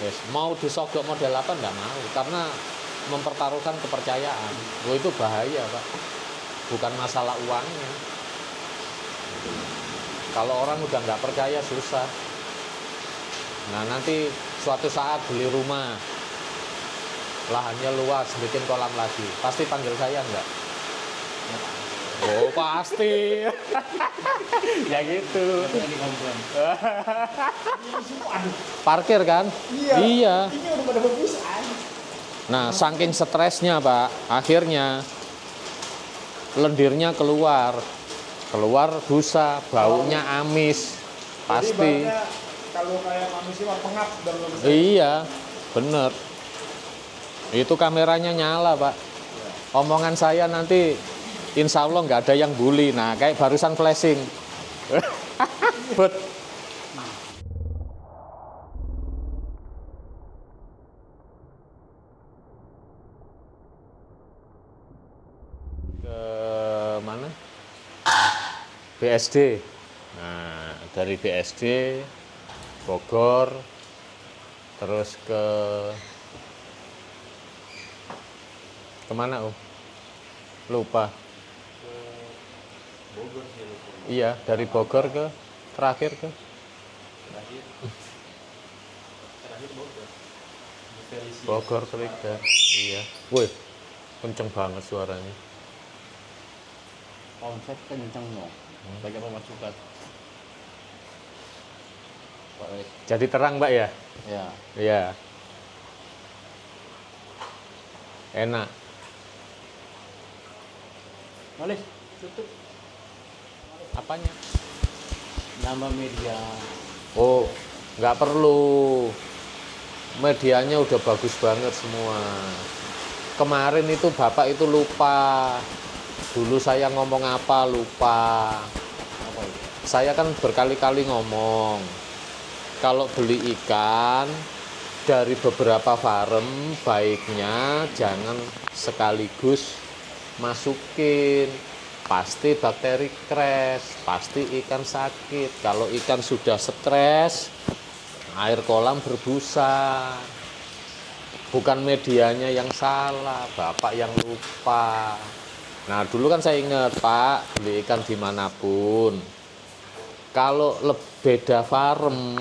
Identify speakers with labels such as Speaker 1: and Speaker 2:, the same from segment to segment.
Speaker 1: Yes. Mau disogok model apa nggak mau, karena mempertaruhkan kepercayaan. Itu bahaya, Pak. Bukan masalah uangnya. Kalau orang udah nggak percaya susah. Nah nanti suatu saat beli rumah, lahannya luas, bikin kolam lagi, pasti panggil saya nggak? Oh pasti. Ya gitu. Parkir kan? Iya.
Speaker 2: Ini udah pada bagus.
Speaker 1: Nah saking stresnya Pak, akhirnya lendirnya keluar busa, baunya amis, pasti.
Speaker 2: Jadi kalau kayak manusia pengap dan
Speaker 1: Iya, bener. Itu kameranya nyala Pak. Omongan saya nanti insya Allah nggak ada yang bully. Nah kayak barusan flashing. But ke mana? BSD. Nah dari BSD Bogor terus kemana lupa.
Speaker 2: Bogor sih lupa.
Speaker 1: Iya dari Bogor ke terakhir Bogor ke Liga. Iya. Wih kenceng banget suaranya.
Speaker 3: Konsep kenceng loh. Bagi pemasukan.
Speaker 1: Jadi terang Mbak ya?
Speaker 3: Ya.
Speaker 1: Iya. Enak.
Speaker 3: Boleh tutup.
Speaker 1: Apanya?
Speaker 3: Nambah media.
Speaker 1: Oh, nggak perlu. Medianya udah bagus banget semua. Kemarin itu Bapak itu lupa. Dulu saya ngomong apa lupa.
Speaker 3: Apa itu?
Speaker 1: Saya kan berkali-kali ngomong. Kalau beli ikan dari beberapa farm, baiknya jangan sekaligus masukin. Pasti bakteri crash, pasti ikan sakit. Kalau ikan sudah stres, air kolam berbusa. Bukan medianya yang salah, Bapak yang lupa. Nah dulu kan saya ingat Pak, beli ikan dimanapun. Kalau beda farm,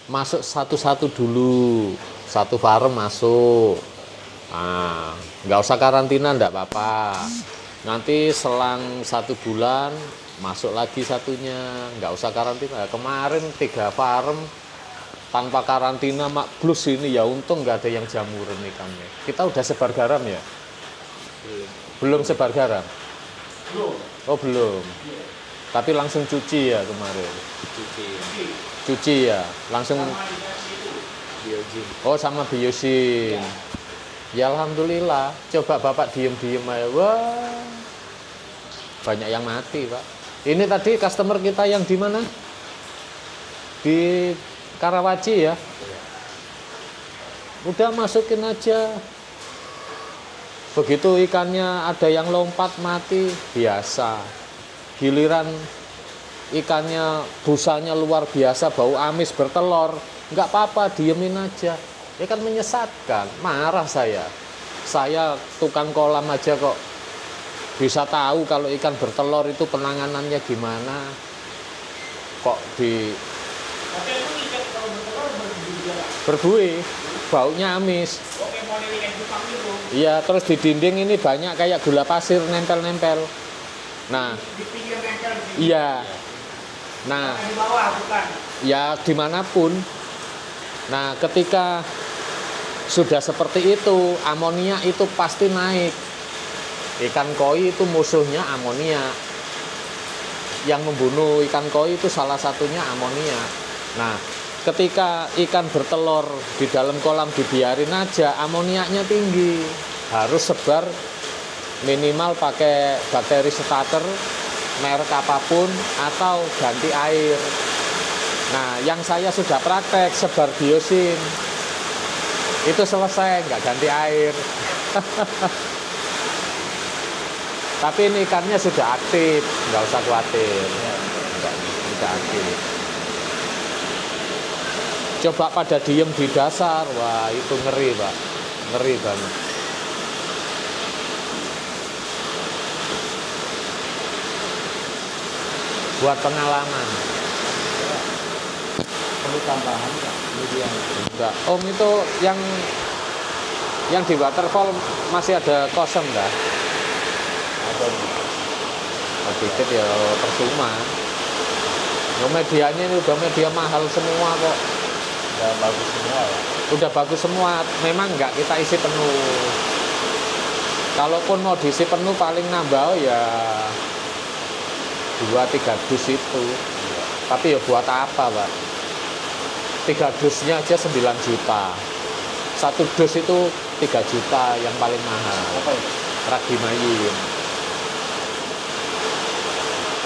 Speaker 1: masuk satu-satu dulu. Satu farm masuk. Nah, nggak usah karantina, nggak apa-apa. Nanti selang 1 bulan, masuk lagi satunya. Nggak usah karantina. Kemarin 3 farm, tanpa karantina, mak plus ini ya untung nggak ada yang jamuran ikannya. Kita udah sebar garam ya? Belum sebar garam?
Speaker 2: Belum.
Speaker 1: Oh belum. Tapi langsung cuci ya kemarin. Cuci ya, langsung.
Speaker 3: Biojin.
Speaker 1: Oh sama biosin. Ya alhamdulillah. Coba Bapak diem-diem aja. Wah, banyak yang mati Pak. Ini tadi customer kita yang di mana? Di Karawaci ya. Udah masukin aja. Begitu ikannya ada yang lompat mati, biasa. Giliran ikannya busanya luar biasa, bau amis bertelur, nggak apa-apa, diemin aja. Ya kan menyesatkan, marah saya. Saya tukang kolam aja kok bisa tahu kalau ikan bertelur itu penanganannya gimana. Kok di
Speaker 2: Oke, itu ikan kalau bertelur berbeda.
Speaker 1: berbuih, baunya amis.
Speaker 2: Oke, model ikan cupang itu.
Speaker 1: Iya, terus di dinding ini banyak kayak gula pasir nempel-nempel. Nah,
Speaker 2: Di pinggir nempel di sini.
Speaker 1: iya. Nah,
Speaker 2: Di bawah bukan.
Speaker 1: ya dimanapun. Nah, ketika sudah seperti itu, amonia itu pasti naik. Ikan koi itu musuhnya amonia. Yang membunuh ikan koi itu salah satunya amonia. Nah, ketika ikan bertelur di dalam kolam dibiarin aja, amoniaknya tinggi. Harus sebar minimal pakai bakteri starter, merek apapun, atau ganti air. Nah, yang saya sudah praktek sebar biosin. Itu selesai, nggak ganti air. Tapi ini ikannya sudah aktif, nggak usah khawatir. Sudah aktif. Coba pada diem di dasar, wah itu ngeri Pak, ngeri banget. Buat pengalaman.
Speaker 3: Perlu tambahan nggak? Media.
Speaker 1: Enggak. Om itu yang di waterfall masih ada kosong enggak?
Speaker 3: Ada
Speaker 1: Dikit ya percuma. Lo medianya ini udah media mahal semua kok.
Speaker 3: udah bagus semua ya.
Speaker 1: Udah bagus semua. Memang enggak kita isi penuh. Kalaupun mau diisi penuh paling nambah ya 2-3 dus itu.
Speaker 3: Iya.
Speaker 1: Tapi ya buat apa Pak? 3 dusnya aja 9 juta. 1 dus itu 3 juta yang paling mahal.
Speaker 3: Apa itu?
Speaker 1: Ragi mayin.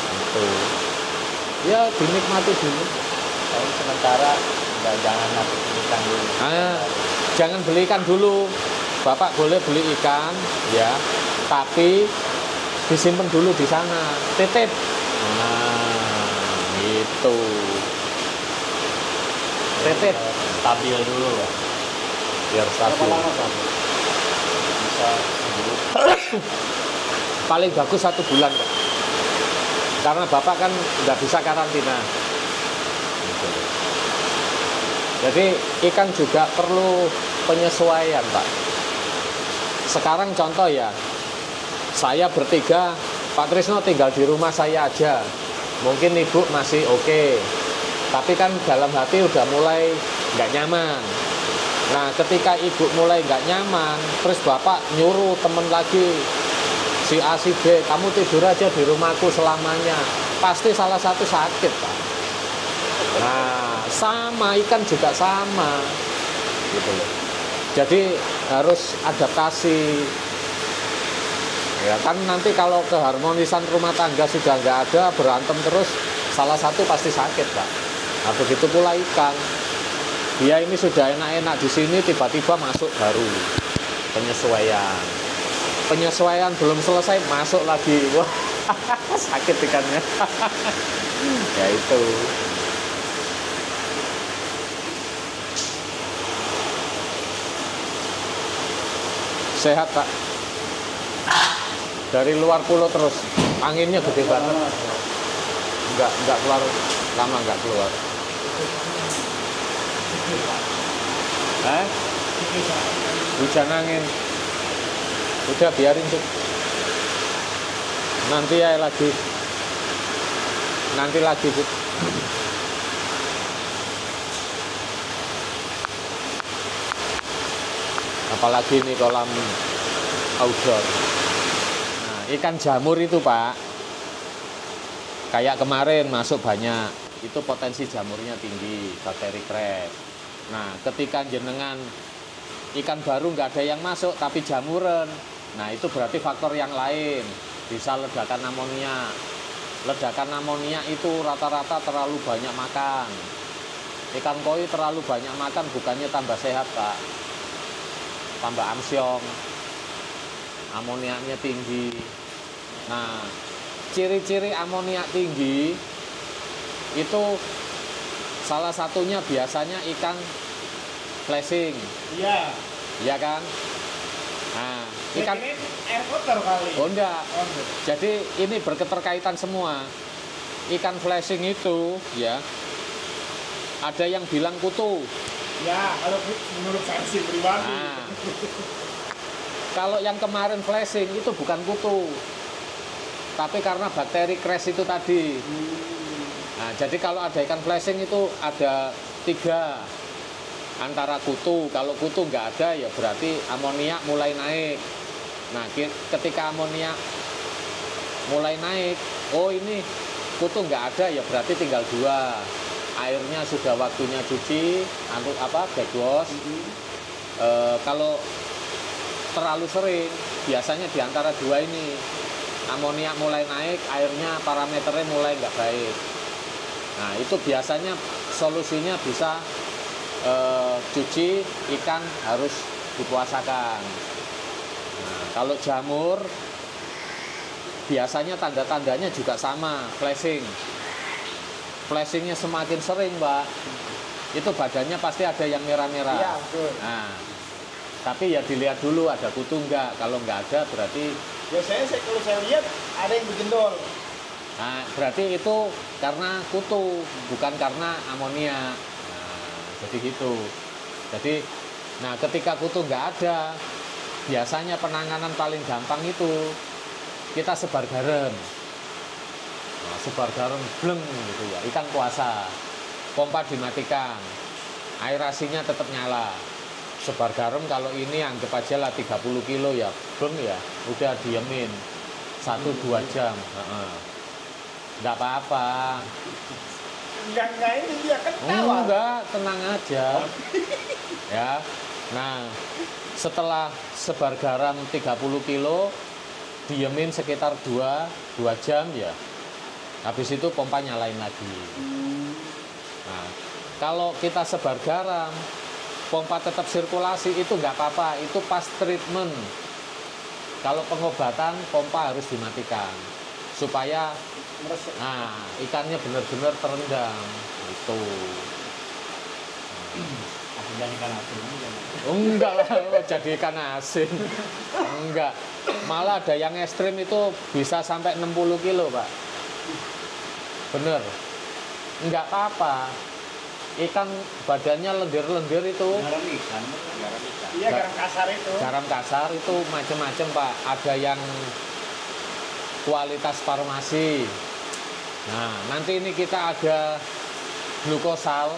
Speaker 1: Itu. Ya dinikmati dulu.
Speaker 3: Tapi sementara jangan nanti belikan dulu.
Speaker 1: Jangan beli ikan dulu. Bapak boleh beli ikan, ya. Tapi disimpan dulu di sana. Titip. Nah, itu. Titip.
Speaker 3: Stabil dulu ya.
Speaker 1: Biar
Speaker 3: Berapa
Speaker 1: stabil.
Speaker 3: lama Pak? Bisa dulu.
Speaker 1: Paling bagus 1 bulan Pak. Karena Bapak kan nggak bisa karantina. Jadi ikan juga perlu penyesuaian Pak. Sekarang contoh ya, saya bertiga, Pak Trisno tinggal di rumah saya aja. Mungkin ibu masih oke. Tapi kan dalam hati udah mulai nggak nyaman. Nah ketika ibu mulai nggak nyaman, terus Bapak nyuruh temen lagi, si A, si B, kamu tidur aja di rumahku selamanya. Pasti salah satu sakit Pak. Nah sama, ikan juga sama gitu loh. Jadi harus adaptasi. Ya kan nanti kalau keharmonisan rumah tangga sudah nggak ada, berantem terus, salah satu pasti sakit Pak. Nah begitu pula ikan. Dia ini sudah enak-enak di sini, tiba-tiba masuk baru penyesuaian. Penyesuaian belum selesai, masuk lagi. Wah, sakit ikannya. Ya itu. Sehat Pak. Dari luar pulau terus. Anginnya gede banget. Enggak keluar lama, enggak keluar. Hujan angin. Udah biarin tuh. Nanti lagi Bu. Apalagi ini kolam outdoor. Nah, ikan jamur itu Pak, kayak kemarin masuk banyak, itu potensi jamurnya tinggi, bakteri crab. Nah ketika jenengan ikan baru nggak ada yang masuk tapi jamuran, nah itu berarti faktor yang lain, bisa ledakan amonia. Ledakan amonia itu rata-rata terlalu banyak makan. Ikan koi terlalu banyak makan bukannya tambah sehat Pak, tambah amsyong, amoniaknya tinggi. Nah ciri-ciri amoniak tinggi itu salah satunya biasanya ikan flashing.
Speaker 2: Iya.
Speaker 1: Iya kan? Nah, ikan
Speaker 2: ini air kotor kali.
Speaker 1: oh enggak. Jadi ini berketerkaitan semua. Ikan flashing itu ya ada yang bilang kutu.
Speaker 2: Ya, kalau menurut saya sih pribadi.
Speaker 1: Nah, kalau yang kemarin flashing itu bukan kutu, tapi karena bakteri crash itu tadi. Nah, jadi kalau ada ikan flashing itu ada 3, antara kutu. Kalau kutu nggak ada ya berarti amoniak mulai naik. Nah ketika amoniak mulai naik, oh ini kutu nggak ada ya berarti tinggal 2. Airnya sudah waktunya cuci, bagos. Kalau terlalu sering, biasanya di antara 2 ini amoniak mulai naik, airnya parameternya mulai nggak baik. Nah itu biasanya solusinya bisa cuci ikan, harus dipuasakan. Nah, kalau jamur biasanya tanda-tandanya juga sama, flashing. Flashingnya semakin sering Pak, itu badannya pasti ada yang merah-merah.
Speaker 2: Iya, betul.
Speaker 1: Nah, tapi ya dilihat dulu ada kutu enggak. Kalau enggak ada berarti
Speaker 2: Biasanya kalau saya lihat ada yang berjendol.
Speaker 1: nah, berarti itu karena kutu, bukan karena amonia. Nah, jadi gitu. Jadi, nah ketika kutu nggak ada, biasanya penanganan paling gampang itu kita sebar garam. Nah, sebar garam bleng gitu ya, ikan puasa. Pompa dimatikan, aerasinya tetap nyala. Sebar garam kalau ini anggap aja lah 30 kilo ya, bleng ya, udah diemin 1-2 jam. Nggak apa-apa.
Speaker 2: Enggak ini dia kan tawa.
Speaker 1: Enggak, tenang aja. Ya. Nah, setelah sebar garam 30 kilo, diemin sekitar 2 jam ya. Habis itu pompa nyalain lagi. Nah, kalau kita sebar garam, pompa tetap sirkulasi itu nggak apa-apa, itu pas treatment. Kalau pengobatan, pompa harus dimatikan supaya ikannya benar-benar terendam itu.
Speaker 3: Jadi ikan asin aja.
Speaker 1: Enggak lah, jadi ikan asin. Enggak. Malah ada yang ekstrim itu bisa sampai 60 kilo, Pak. Bener. Enggak apa-apa. Ikan badannya lendir-lendir itu.
Speaker 3: Garam ikan.
Speaker 2: Iya, garam kasar itu.
Speaker 1: Garam kasar itu macam-macam, Pak. Ada yang kualitas farmasi. Nah, nanti ini kita ada glukosal.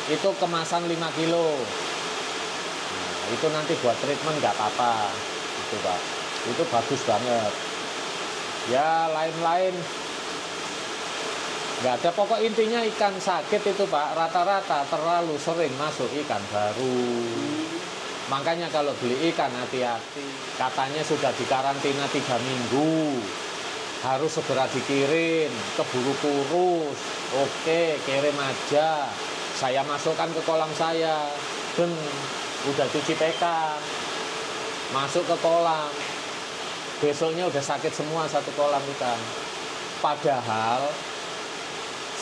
Speaker 1: Itu kemasan 5 kilo. Nah, itu nanti buat treatment nggak apa-apa. Itu, Pak. Itu bagus banget. Ya, lain-lain nggak ada. Pokok intinya ikan sakit itu, Pak, rata-rata terlalu sering masuk ikan baru. Makanya kalau beli ikan hati-hati. Katanya sudah dikarantina 3 minggu. Harus segera dikirim, keburu kurus. Oke, kirim aja. Saya masukkan ke kolam saya. Dan udah cuci PK. Masuk ke kolam. Besoknya udah sakit semua satu kolam ikan. Padahal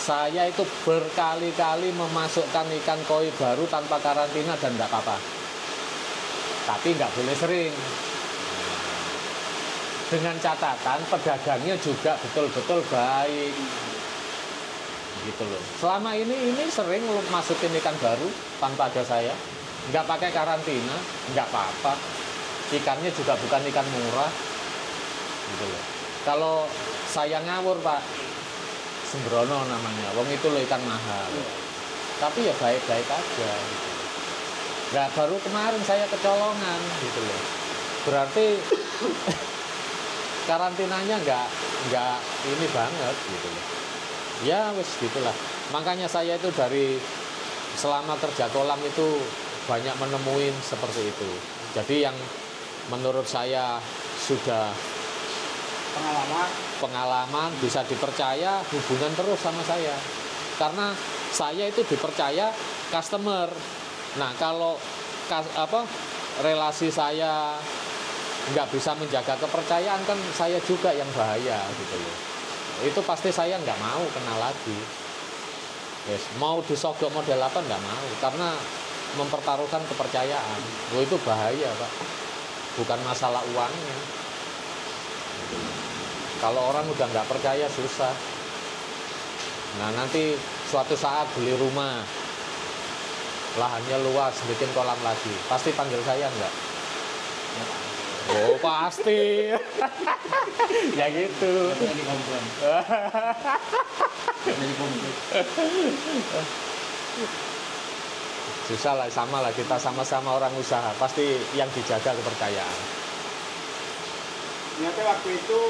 Speaker 1: saya itu berkali-kali memasukkan ikan koi baru tanpa karantina dan enggak apa-apa. Tapi nggak boleh sering. Dengan catatan pedagangnya juga betul-betul baik. Gitu loh. Selama ini sering masukin ikan baru tanpa ada saya. Nggak pakai karantina, nggak apa-apa. Ikannya juga bukan ikan murah. Gitu loh. Kalau saya ngawur, Pak, sembrono namanya. Wong itu loh ikan mahal. Tapi ya baik-baik aja. Gitu. Nah, baru kemarin saya kecolongan gitu loh. Berarti karantinanya nggak ini banget gitu loh. Ya wes gitulah. Makanya saya itu dari selama kerja kolam itu banyak menemuin seperti itu. Jadi yang menurut saya sudah pengalaman bisa dipercaya, hubungan terus sama saya. Karena saya itu dipercaya customer. Nah, kalau relasi saya nggak bisa menjaga kepercayaan, kan saya juga yang bahaya gitu loh. Itu pasti saya nggak mau kenal lagi. Yes, mau disogok model apa nggak mau, karena mempertaruhkan kepercayaan. Itu bahaya, Pak. Bukan masalah uangnya. Kalau orang udah nggak percaya susah. Nah, nanti suatu saat beli rumah, lahannya luas, bikin kolam lagi, pasti panggil saya enggak? Oh, pasti. Ya gitu. Susah lah, sama lah, kita sama-sama orang usaha, pasti yang dijaga kepercayaan.
Speaker 2: Ternyata waktu itu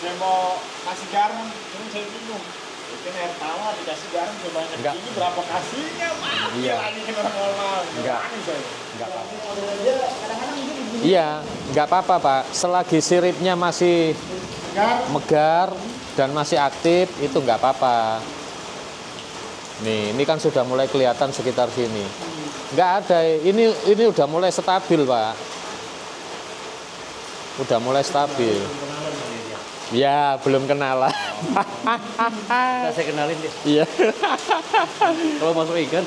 Speaker 2: saya mau kasih garam, terus saya bingung. Itu air tawar dikasih garam sebanyak
Speaker 1: Enggak.
Speaker 2: ini, berapa kasihnya? Mati
Speaker 1: Iya.
Speaker 2: lagi kan orang normal.
Speaker 1: Enggak.
Speaker 2: Berani saya.
Speaker 1: Enggak apa-apa.
Speaker 2: Kadang-kadang begini.
Speaker 1: Iya, nggak apa-apa, Pak. Selagi siripnya masih
Speaker 2: Segar.
Speaker 1: megar dan masih aktif, itu nggak apa-apa. Nih, ini kan sudah mulai kelihatan sekitar sini. Nggak ada, ini udah mulai stabil, Pak. Udah mulai stabil. Ya, belum kenalan.
Speaker 3: Nah, saya kenalin deh.
Speaker 1: Iya.
Speaker 3: Kalau masuk ikan,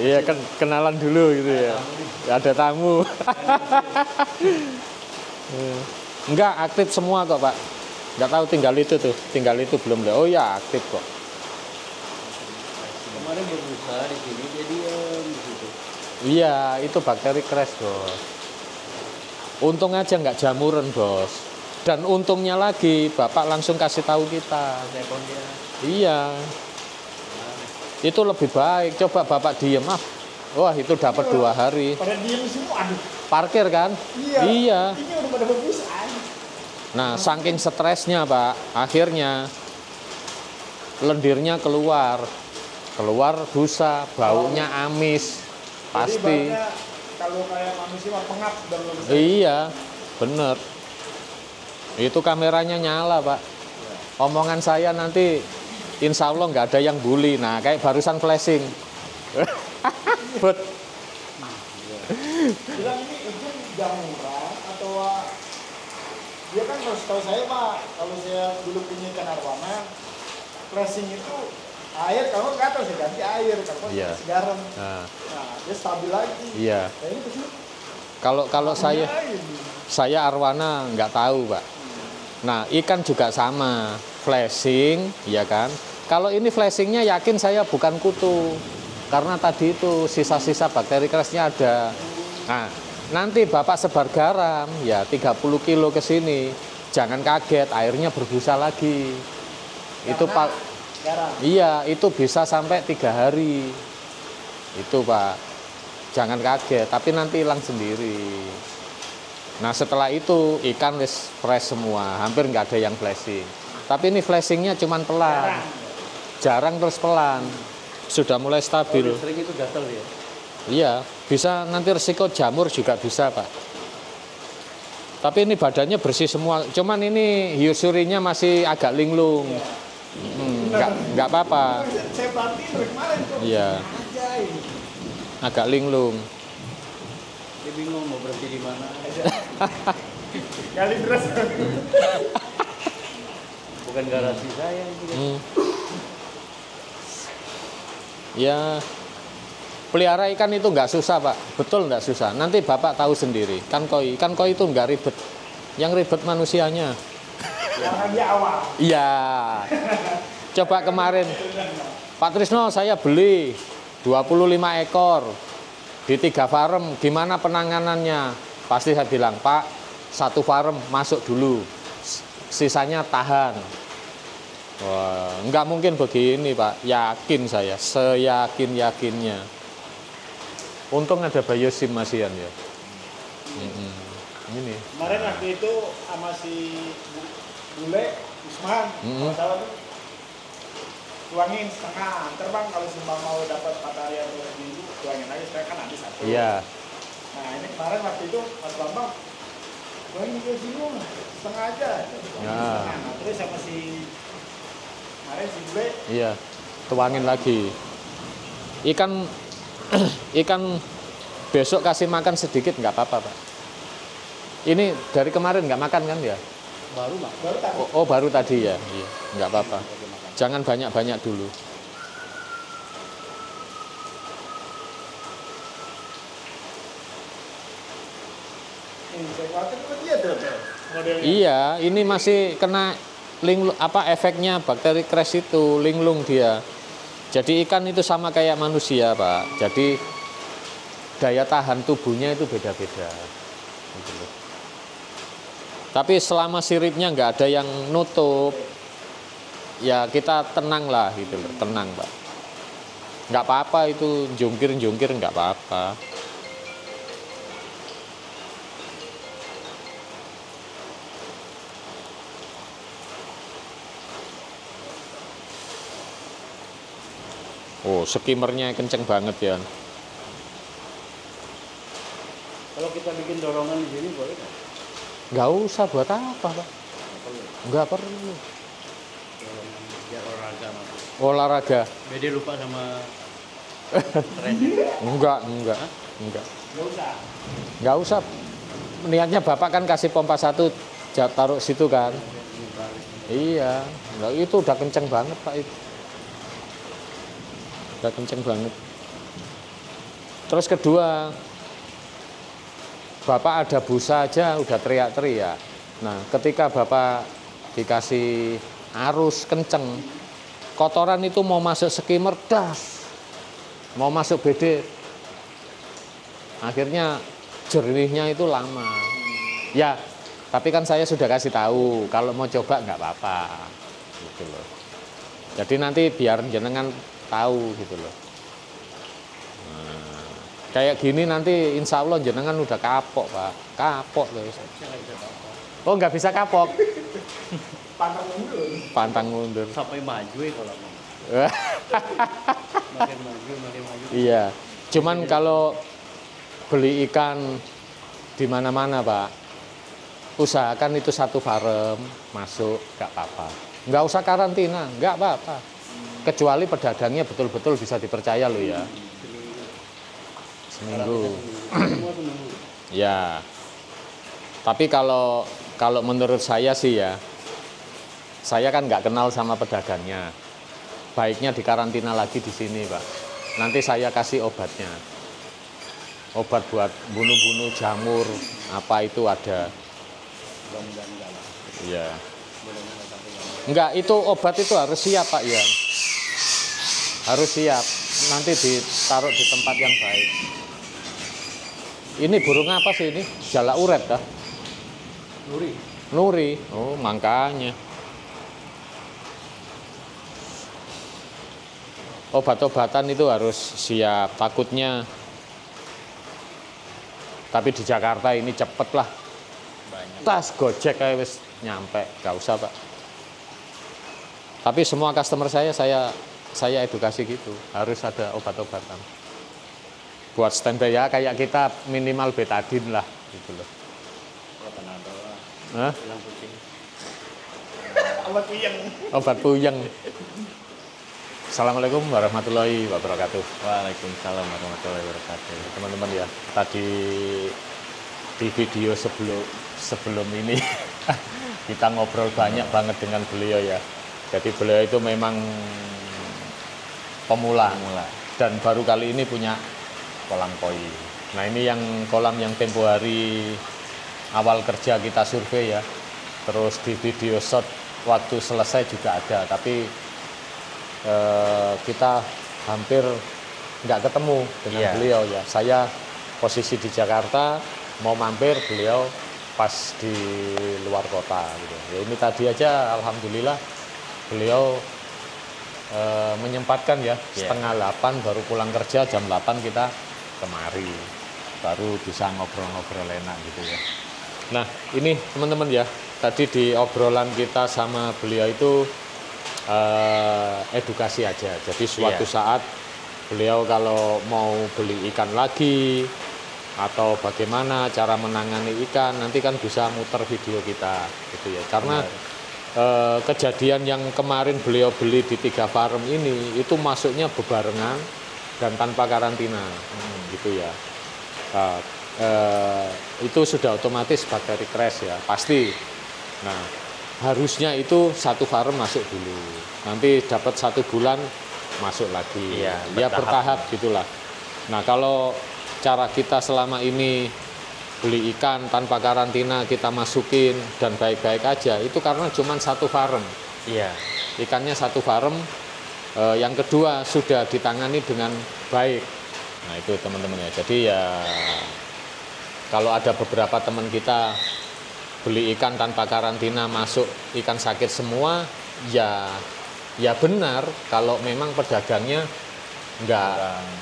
Speaker 1: Iya kan kenalan dulu gitu ya. Ada tamu. Enggak aktif semua kok Pak. Enggak tahu tinggal itu belum. Oh ya aktif kok.
Speaker 3: kemarin berusaha di sini dia diam di situ.
Speaker 1: Iya itu bakteri crash bos. Untung aja nggak jamuran bos. Dan untungnya lagi Bapak langsung kasih tahu kita.
Speaker 3: Telepon dia.
Speaker 1: Iya. Itu lebih baik. Coba Bapak diem wah itu dapat 2 hari.
Speaker 2: Pada diem semua, aduh.
Speaker 1: Parkir kan? Iya.
Speaker 2: Ini udah pada berpisah.
Speaker 1: Nah, saking stresnya, Pak, akhirnya lendirnya keluar busa, baunya amis, pasti.
Speaker 2: Jadi ibaratnya kalau kayak manusia mah pengap dan belum bisa.
Speaker 1: Iya, bener. Itu kameranya nyala, Pak. Omongan saya nanti, insya Allah nggak ada yang bully. Nah, kayak barusan flashing. But,
Speaker 2: Bilang ini itu jamuran atau dia kan kalau setahu saya Pak, kalau saya dulu punya ikan arwana, flashing itu air kalau nggak tahu saya ganti air kalau
Speaker 1: Iya.
Speaker 2: kasih garam.
Speaker 1: nah,
Speaker 2: Nah dia stabil lagi.
Speaker 1: iya.
Speaker 2: Nah, ini kesini.
Speaker 1: Kalau saya arwana nggak tahu, Pak. Nah, ikan juga sama, flashing, ya kan? Kalau ini flashingnya yakin saya bukan kutu, karena tadi itu sisa-sisa bakteri crashnya ada. Nah, nanti Bapak sebar garam, ya 30 kilo ke sini, jangan kaget, airnya berbusa lagi. Itu Pak,
Speaker 2: Garam.
Speaker 1: iya, itu bisa sampai 3 hari. Itu Pak, jangan kaget, tapi nanti hilang sendiri. Nah setelah itu ikan wis fresh semua, hampir nggak ada yang flashing. Tapi ini flashingnya cuman pelan, jarang terus pelan. Sudah mulai stabil.
Speaker 3: Sering itu gatal dia.
Speaker 1: Iya, bisa nanti resiko jamur juga bisa Pak. Tapi ini badannya bersih semua, cuman ini hiusurinya masih agak linglung. Nggak apa-apa.
Speaker 2: Saya perhatiin dari kemarin kok.
Speaker 1: Iya,
Speaker 2: Aja ini.
Speaker 1: agak linglung.
Speaker 3: Dia bingung mau berhenti di mana.
Speaker 2: Kali terus.
Speaker 3: Bukan garasi saya itu.
Speaker 1: Hmm. Ya, pelihara ikan itu nggak susah Pak, betul nggak susah. Nanti Bapak tahu sendiri, kan koi itu nggak ribet, yang ribet manusianya.
Speaker 2: Karena dia awal.
Speaker 1: Iya, coba kemarin Pak Trisno saya beli 25 ekor di 3 farm, gimana penanganannya? Pasti saya bilang Pak, 1 farm masuk dulu, sisanya tahan. Wah, nggak mungkin begini Pak, yakin saya, seyakin-yakinnya. Untung ada biosim masian ya. Ini.
Speaker 2: Kemarin waktu itu sama si Bule, Usman, kalau tuh tuangin setengah. Ntar Bang kalau Sumbang mau dapat 4 hari atau minggu, tuangin aja, saya kan habis 1.
Speaker 1: Iya.
Speaker 2: Nah ini kemarin waktu itu Mas Bambang, tuangin ke sini setengah aja.
Speaker 1: Ya.
Speaker 2: Nah, terus sama si kemarin si Bule,
Speaker 1: Iya, tuangin lagi. Ikan besok kasih makan sedikit nggak apa-apa Pak. Ini dari kemarin nggak makan kan ya?
Speaker 3: Baru Mak.
Speaker 2: baru tadi.
Speaker 1: Oh baru tadi ya, iya, nggak apa-apa. Jangan banyak-banyak dulu.
Speaker 2: Saya khawatir sama dia tuh modelnya.
Speaker 1: Iya, ini masih kena efeknya bakteri crash itu, linglung dia. Jadi ikan itu sama kayak manusia Pak. Jadi daya tahan tubuhnya itu beda-beda. Gitu loh. Tapi selama siripnya nggak ada yang nutup, ya kita tenang lah gitu loh, tenang Pak. Nggak apa-apa itu jungkir nggak apa-apa. Oh, skimmernya kenceng banget ya.
Speaker 3: Kalau kita bikin dorongan di sini boleh nggak?
Speaker 1: Nggak usah buat apa Pak? Nggak perlu.
Speaker 3: Dorongan biar olahraga Mas.
Speaker 1: Olahraga?
Speaker 3: Beda lupa sama trennya.
Speaker 1: Enggak. Nggak usah. Niatnya Bapak kan kasih pompa 1, taruh situ kan. Iya, nah, itu udah kenceng banget Pak itu. Udah kenceng banget. Terus kedua, Bapak ada busa aja udah teriak-teriak. Nah, ketika Bapak dikasih arus kenceng, kotoran itu mau masuk skimmer, das. Mau masuk BD. Akhirnya jernihnya itu lama. Ya, tapi kan saya sudah kasih tahu, kalau mau coba nggak apa-apa, gitu loh. Jadi nanti biar jenengan tahu gitu loh. Nah, kayak gini nanti insya Allah jenengan udah kapok Pak, kapok loh. Oh nggak bisa kapok.
Speaker 2: Pantang mundur.
Speaker 1: Pantang mundur.
Speaker 3: Sampai maju ya kalau mau. Makin maju, makin maju.
Speaker 1: Iya, cuman kalau beli ikan di mana-mana Pak, usahakan itu satu farem masuk, nggak apa-apa. Nggak usah karantina, nggak apa-apa. Kecuali pedagangnya betul-betul bisa dipercaya loh ya. Seminggu.
Speaker 3: Semua seminggu.
Speaker 1: Ya. Tapi kalau menurut saya sih ya, saya kan nggak kenal sama pedagangnya. Baiknya dikarantina lagi di sini Pak. Nanti saya kasih obatnya. Obat buat bunuh-bunuh jamur, apa itu ada.
Speaker 3: Mudah-mudahan enggak lah.
Speaker 1: Iya.
Speaker 3: Mudah-mudahan enggak sampai jamur.
Speaker 1: Enggak, itu obat itu harus siap Pak ya. Harus siap. Nanti ditaruh di tempat yang baik. Ini burung apa sih ini? Jala uret dah.
Speaker 3: Nuri.
Speaker 1: Nuri. Oh, makanya. Obat-obatan itu harus siap. Takutnya. Tapi di Jakarta ini cepet lah.
Speaker 3: Banyak.
Speaker 1: Tas Gojek kayak wis nyampe, gak usah Pak. Tapi semua customer saya edukasi gitu, harus ada obat-obatan. Buat standby ya, kayak kita minimal betadine lah, gitu loh.
Speaker 3: Oh, Panadol lah.
Speaker 1: Hah?
Speaker 3: Hilang pusing.
Speaker 2: Obat puyeng.
Speaker 1: Obat puyeng. Assalamualaikum warahmatullahi wabarakatuh.
Speaker 3: Waalaikumsalam warahmatullahi wabarakatuh.
Speaker 1: Teman-teman ya, tadi di video sebelum ini kita ngobrol banyak banget dengan beliau ya. Jadi beliau itu memang pemula. Dan baru kali ini punya kolam koi. Nah ini yang kolam yang tempo hari awal kerja kita survei ya. Terus di video shot waktu selesai juga ada, tapi kita hampir nggak ketemu dengan beliau ya. Saya posisi di Jakarta, mau mampir, beliau pas di luar kota gitu. Ya ini tadi aja alhamdulillah beliau menyempatkan ya, setengah 8 baru pulang kerja, jam 8 kita kemari. Baru bisa ngobrol-ngobrol enak gitu ya. Nah, ini teman-teman ya, tadi di obrolan kita sama beliau itu edukasi aja. Jadi suatu saat beliau kalau mau beli ikan lagi atau bagaimana cara menangani ikan, nanti kan bisa muter video kita gitu ya. Karena kejadian yang kemarin beliau beli di 3 farm ini itu masuknya bebarengan dan tanpa karantina gitu ya. Itu sudah otomatis bakteri crash ya, pasti. Nah, harusnya itu 1 farm masuk dulu, nanti dapat 1 bulan masuk lagi, ya bertahap gitulah. Nah kalau cara kita selama ini beli ikan tanpa karantina kita masukin dan baik-baik aja, itu karena cuma 1 farm. Ikannya 1 farm, yang kedua sudah ditangani dengan baik. Nah itu teman-teman ya. Jadi ya kalau ada beberapa teman kita beli ikan tanpa karantina masuk ikan sakit semua, ya benar kalau memang pedagangnya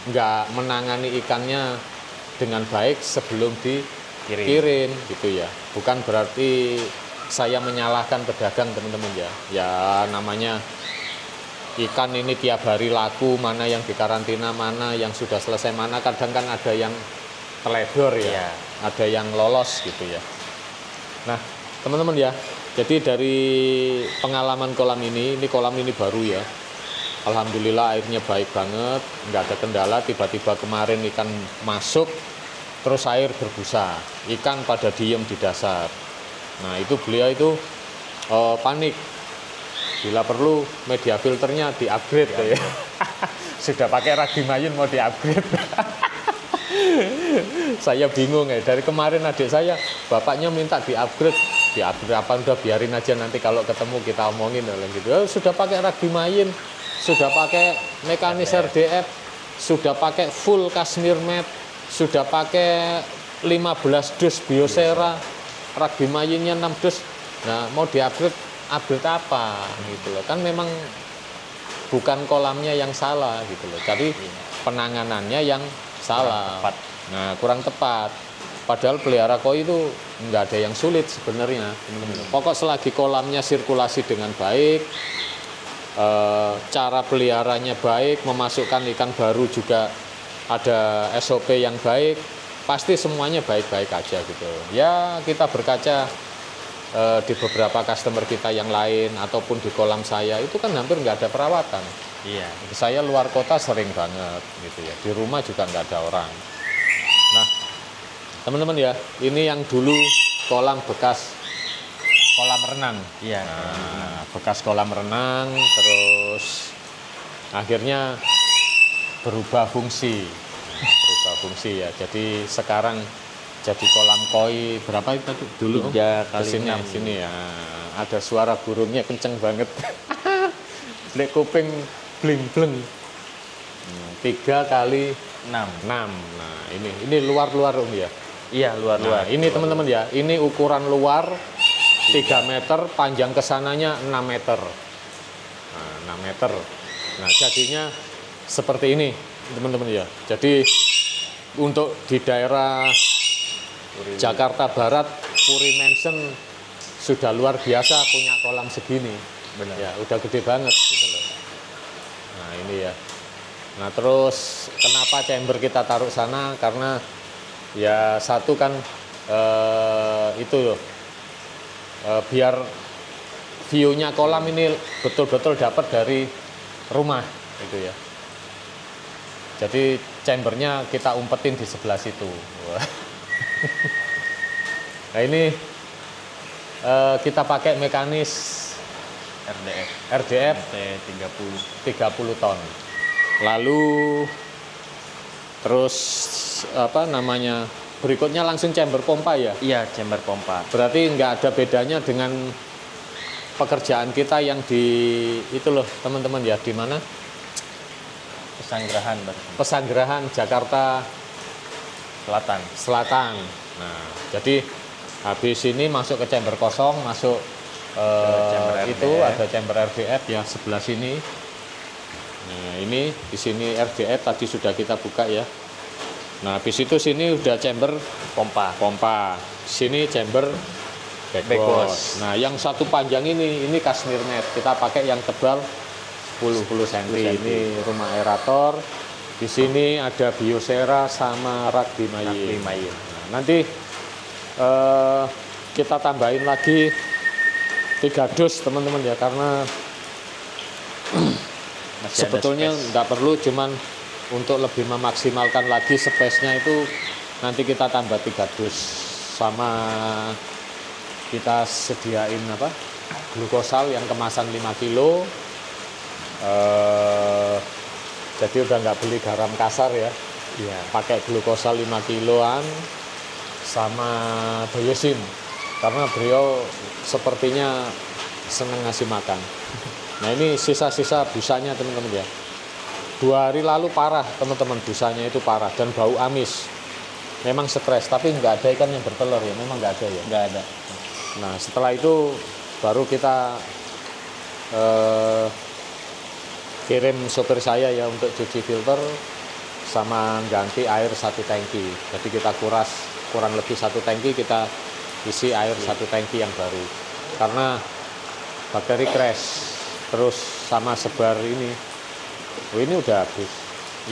Speaker 1: nggak menangani ikannya dengan baik sebelum dikirim gitu ya. Bukan berarti saya menyalahkan pedagang teman-teman ya. Ya namanya ikan ini tiap hari laku, mana yang dikarantina, mana yang sudah selesai, mana kadang kan ada yang teledor ya, ada yang lolos gitu ya. Nah teman-teman ya, jadi dari pengalaman kolam ini kolam ini baru ya. Alhamdulillah airnya baik banget, nggak ada kendala. Tiba-tiba kemarin ikan masuk, terus air berbusa, ikan pada diem di dasar. Nah itu beliau itu panik, Bila perlu media filternya di-upgrade ya. Sudah pakai ragi mayun mau di-upgrade. Saya bingung ya, dari kemarin adik saya, bapaknya minta di-upgrade. Di-upgrade apa, udah biarin aja, nanti kalau ketemu kita omongin gitu. Sudah pakai ragi mayun, sudah pakai mekanis RDF, sudah pakai full Kashmir mat, sudah pakai 15 dus biosera, ragi mayunnya 6 dus. Nah, mau di-upgrade apa gitu loh. Kan memang bukan kolamnya yang salah gitu loh. Jadi penanganannya yang salah. Kurang tepat. Padahal pelihara koi itu nggak ada yang sulit sebenarnya. Pokok selagi kolamnya sirkulasi dengan baik, cara peliharanya baik, memasukkan ikan baru juga ada SOP yang baik, pasti semuanya baik-baik aja gitu. Ya kita berkaca di beberapa customer kita yang lain ataupun di kolam saya itu kan hampir nggak ada perawatan.
Speaker 3: Iya.
Speaker 1: Saya luar kota sering banget gitu ya. Di rumah juga nggak ada orang. Nah, teman-teman ya, ini yang dulu kolam bekas kolam renang.
Speaker 3: Iya.
Speaker 1: Nah, bekas kolam renang, terus akhirnya berubah fungsi ya. Jadi sekarang jadi kolam koi berapa itu tadi dulu?
Speaker 3: 3 kali
Speaker 1: Kesini,
Speaker 3: 6.
Speaker 1: sini ya. Ada suara burungnya kenceng banget. Lek kuping bling-bleng. 3 kali 6. Nah, ini luar-luar Om ya.
Speaker 3: Iya, luar-luar.
Speaker 1: Nah, ini teman-teman ya, ini ukuran luar 3 meter, panjang kesananya 6 meter. Nah, 6 meter. Nah, jadinya seperti ini, teman-teman ya. Jadi untuk di daerah Jakarta Barat, Puri Mansion sudah luar biasa punya kolam segini.
Speaker 3: Benar.
Speaker 1: Ya, udah gede banget gitu loh. Nah, ini ya. Nah, terus kenapa chamber kita taruh sana? Karena ya satu kan itu biar view-nya kolam ini betul-betul dapat dari rumah gitu ya. Jadi chambernya kita umpetin di sebelah situ. Nah, ini kita pakai mekanis RDF 30 ton. Lalu terus apa namanya? Berikutnya langsung chamber pompa ya?
Speaker 3: Iya, chamber pompa.
Speaker 1: Berarti nggak ada bedanya dengan pekerjaan kita yang di itu loh teman-teman ya, di mana?
Speaker 3: Pesanggerahan,
Speaker 1: Pesanggerahan Jakarta Selatan. Nah, jadi habis ini masuk ke chamber kosong, masuk
Speaker 3: chamber
Speaker 1: itu
Speaker 3: RDF.
Speaker 1: ada chamber RDF ya sebelah sini. Nah, ini di sini RDF tadi sudah kita buka ya. Nah, habis itu sini udah chamber pompa. Sini chamber backwash. Nah, yang satu panjang ini Kashmir mat. Kita pakai yang tebal 10 cm. Ini rumah aerator. Di sini ada biosera sama ragi mayun. Nah, nanti kita tambahin lagi 3 dus teman-teman ya, karena sebetulnya nggak perlu, cuman untuk lebih memaksimalkan lagi space-nya itu nanti kita tambah 3 dus, sama kita sediain apa glukosal yang kemasan 5 kilo. Jadi udah nggak beli garam kasar ya, pakai glukosal 5 kiloan sama biosin, karena beliau sepertinya seneng ngasih makan. Nah, ini sisa-sisa busanya teman-teman ya. 2 hari lalu parah teman-teman, busanya itu parah dan bau amis. Memang stres, tapi nggak ada ikan yang bertelur ya, memang nggak ada ya.
Speaker 3: Nggak ada.
Speaker 1: Nah, setelah itu baru kita kirim sopir saya ya untuk cuci filter sama ganti air 1 tangki. Jadi kita kuras kurang lebih 1 tangki, kita isi air 1 tangki yang baru. Karena bakteri crash, terus sama sebar ini. Oh, ini udah habis.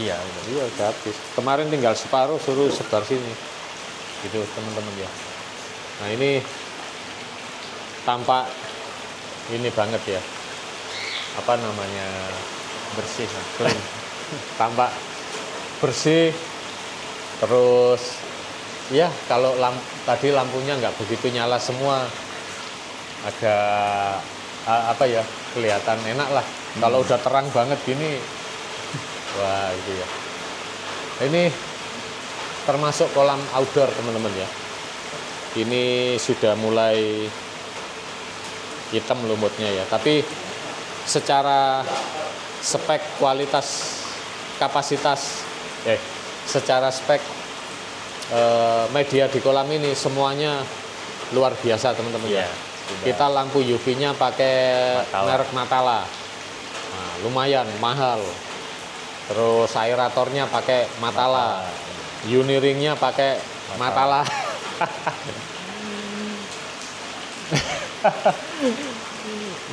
Speaker 1: Iya udah habis. Kemarin tinggal separuh, suruh sebar sini. Gitu teman-teman ya. Nah, ini tampak ini banget ya. Apa namanya? Bersih, clean. Tampak bersih. Terus ya kalau tadi lampunya nggak begitu nyala semua. Ada apa ya? kelihatan enak lah. Kalau udah terang banget gini, wah gitu ya. Ini termasuk kolam outdoor teman-teman ya. Ini sudah mulai hitam lumutnya ya, tapi secara spek, kualitas, kapasitas, secara spek media di kolam ini semuanya luar biasa teman-teman ya. Kita lampu UV-nya pakai merek Matala, nah, lumayan mahal. Terus aeratornya pakai Matala, uniringnya pakai Matala.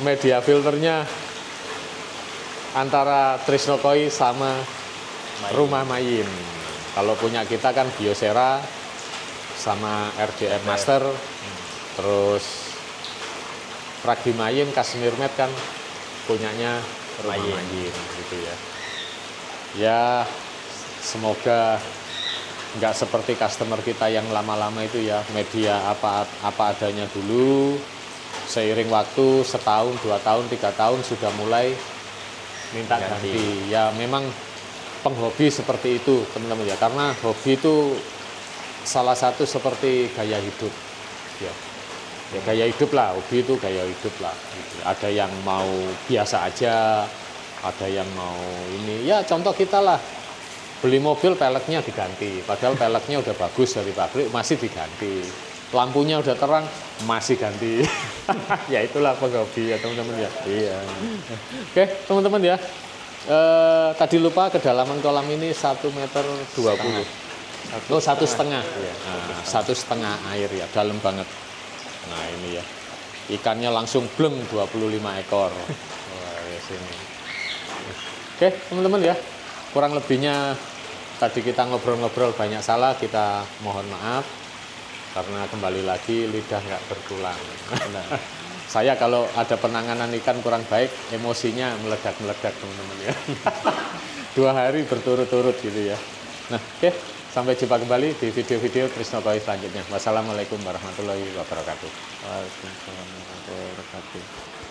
Speaker 1: Media filternya antara Trisnokoi sama Rumah Mayin. Kalau punya kita kan Biosera sama RDM Master, terus Ragi Mayin, Kashmir Med kan punyanya Rumah Mayin gitu ya. Ya semoga nggak seperti customer kita yang lama-lama itu ya, media apa adanya dulu, seiring waktu setahun, 2 tahun, 3 tahun sudah mulai minta ganti. Ya memang penghobi seperti itu teman-teman ya, karena hobi itu salah satu seperti gaya hidup ya. Ya gaya hidup lah, hobi itu gaya hidup lah gitu. Ada yang mau biasa aja, ada yang mau ini ya, contoh kita lah beli mobil peleknya diganti, padahal peleknya udah bagus dari pabrik masih diganti, lampunya udah terang masih ganti. Ya itulah penghobi ya teman-teman ya. Iya. Oke teman-teman ya, tadi lupa kedalaman kolam ini 1,20 meter. Oh 1,5. Nah, 1,5 air ya, dalam banget. Nah ini ya, ikannya langsung bleng 25 ekor. Wah, ya sini. Oke teman-teman ya, kurang lebihnya tadi kita ngobrol-ngobrol banyak salah, kita mohon maaf karena kembali lagi lidah nggak bertulang. Saya kalau ada penanganan ikan kurang baik, emosinya meledak-meledak teman-teman ya. 2 hari berturut-turut gitu ya. Nah oke, sampai jumpa kembali di video-video Trisnokoi selanjutnya. Wassalamualaikum warahmatullahi wabarakatuh.
Speaker 3: Waalaikumsalam warahmatullahi wabarakatuh.